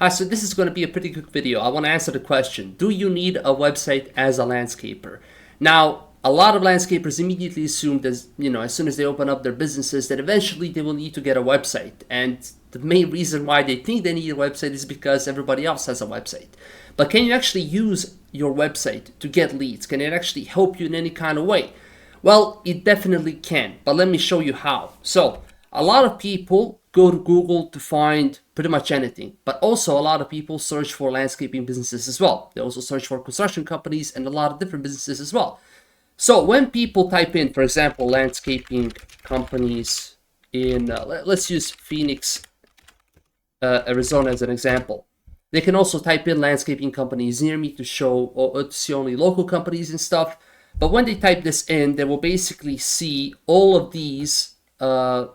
So this is going to be a pretty quick video. I want to answer the question, do you need a website as a landscaper? Now, a lot of landscapers immediately assume that, as soon as they open up their businesses, that eventually they will need to get a website. And the main reason why they think they need a website is because everybody else has a website. But can you actually use your website to get leads? Can it actually help you in any kind of way? Well, it definitely can, but let me show you how. So, a lot of people go to Google to find pretty much anything, but also a lot of people search for landscaping businesses as well. They also search for construction companies and a lot of different businesses as well. So when people type in, for example, landscaping companies in, let's use Phoenix, Arizona as an example. They can also type in landscaping companies near me to show or to see only local companies and stuff. But when they type this in, they will basically see all of these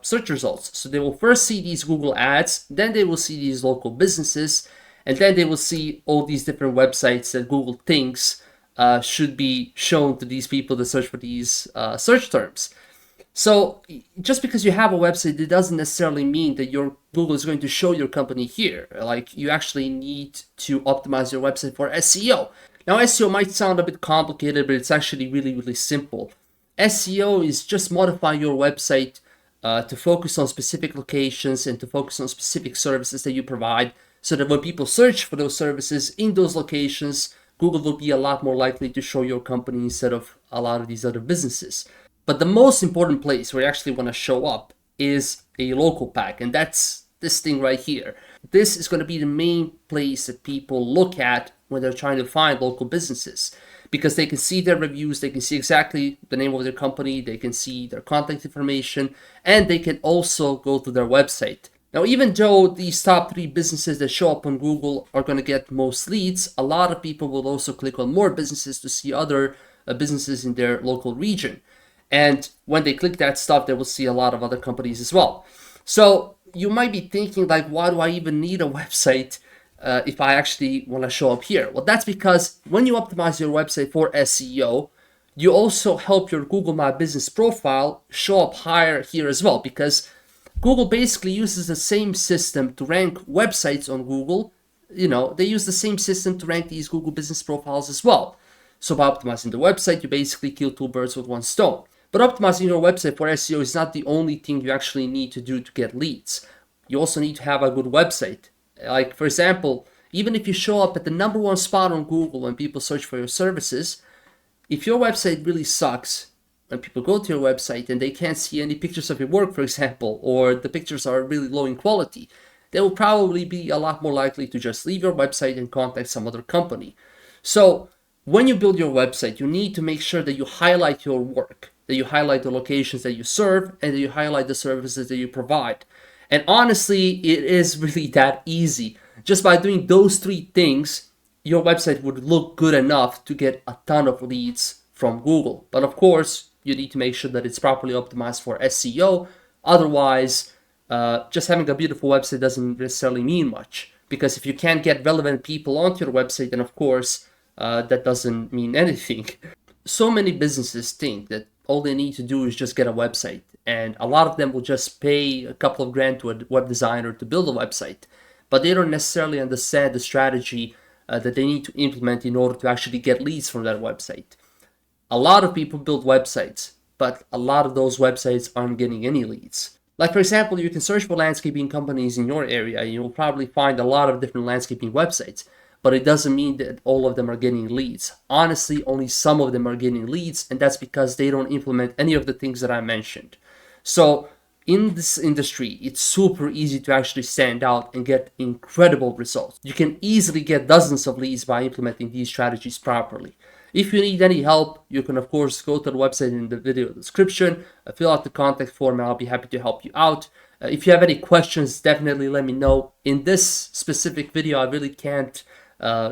search results. So they will first see these Google ads, then they will see these local businesses, and then they will see all these different websites that Google thinks should be shown to these people that search for these search terms. So just because you have a website, it doesn't necessarily mean that your Google is going to show your company here. Like, you actually need to optimize your website for SEO. Now, SEO might sound a bit complicated, but it's actually really, really simple. SEO is just modifying your website to focus on specific locations and to focus on specific services that you provide, so that when people search for those services in those locations, Google will be a lot more likely to show your company instead of a lot of these other businesses. But the most important place where you actually want to show up is a local pack, and that's this thing right here. This is going to be the main place that people look at when they're trying to find local businesses, because they can see their reviews, they can see exactly the name of their company, they can see their contact information, and they can also go to their website. Now, even though these top 3 businesses that show up on Google are going to get most leads, a lot of people will also click on more businesses to see other businesses in their local region. And when they click that stuff, they will see a lot of other companies as well. So you might be thinking, like, why do I even need a website if I actually want to show up here? Well, that's because when you optimize your website for SEO, you also help your Google My Business profile show up higher here as well, because Google basically uses the same system to rank websites on Google. They use the same system to rank these Google business profiles as well. So by optimizing the website, you basically kill 2 birds with 1 stone. But optimizing your website for SEO is not the only thing you actually need to do to get leads. You also need to have a good website. Like, for example, even if you show up at the #1 spot on Google when people search for your services, if your website really sucks, when people go to your website and they can't see any pictures of your work, for example, or the pictures are really low in quality, they will probably be a lot more likely to just leave your website and contact some other company. So when you build your website, you need to make sure that you highlight your work, that you highlight the locations that you serve, and that you highlight the services that you provide. And honestly, it is really that easy. Just by doing those 3 things, your website would look good enough to get a ton of leads from Google. But of course, you need to make sure that it's properly optimized for SEO. Otherwise, just having a beautiful website doesn't necessarily mean much. Because if you can't get relevant people onto your website, then of course, that doesn't mean anything. So many businesses think that all they need to do is just get a website, and a lot of them will just pay a couple of grand to a web designer to build a website, but they don't necessarily understand the strategy that they need to implement in order to actually get leads from that website. A lot of people build websites, but a lot of those websites aren't getting any leads. Like, for example, you can search for landscaping companies in your area, and you'll probably find a lot of different landscaping websites. But it doesn't mean that all of them are getting leads. Honestly, only some of them are getting leads, and that's because they don't implement any of the things that I mentioned. So in this industry, it's super easy to actually stand out and get incredible results. You can easily get dozens of leads by implementing these strategies properly. If you need any help, you can of course go to the website in the video description, fill out the contact form, and I'll be happy to help you out. If you have any questions, definitely let me know. In this specific video, I really can't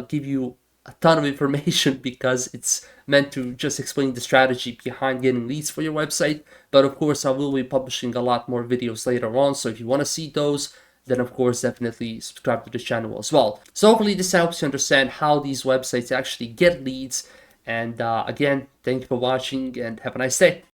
give you a ton of information because it's meant to just explain the strategy behind getting leads for your website. But of course, I will be publishing a lot more videos later on. So if you want to see those, then of course, definitely subscribe to this channel as well. So hopefully this helps you understand how these websites actually get leads. And again, thank you for watching and have a nice day.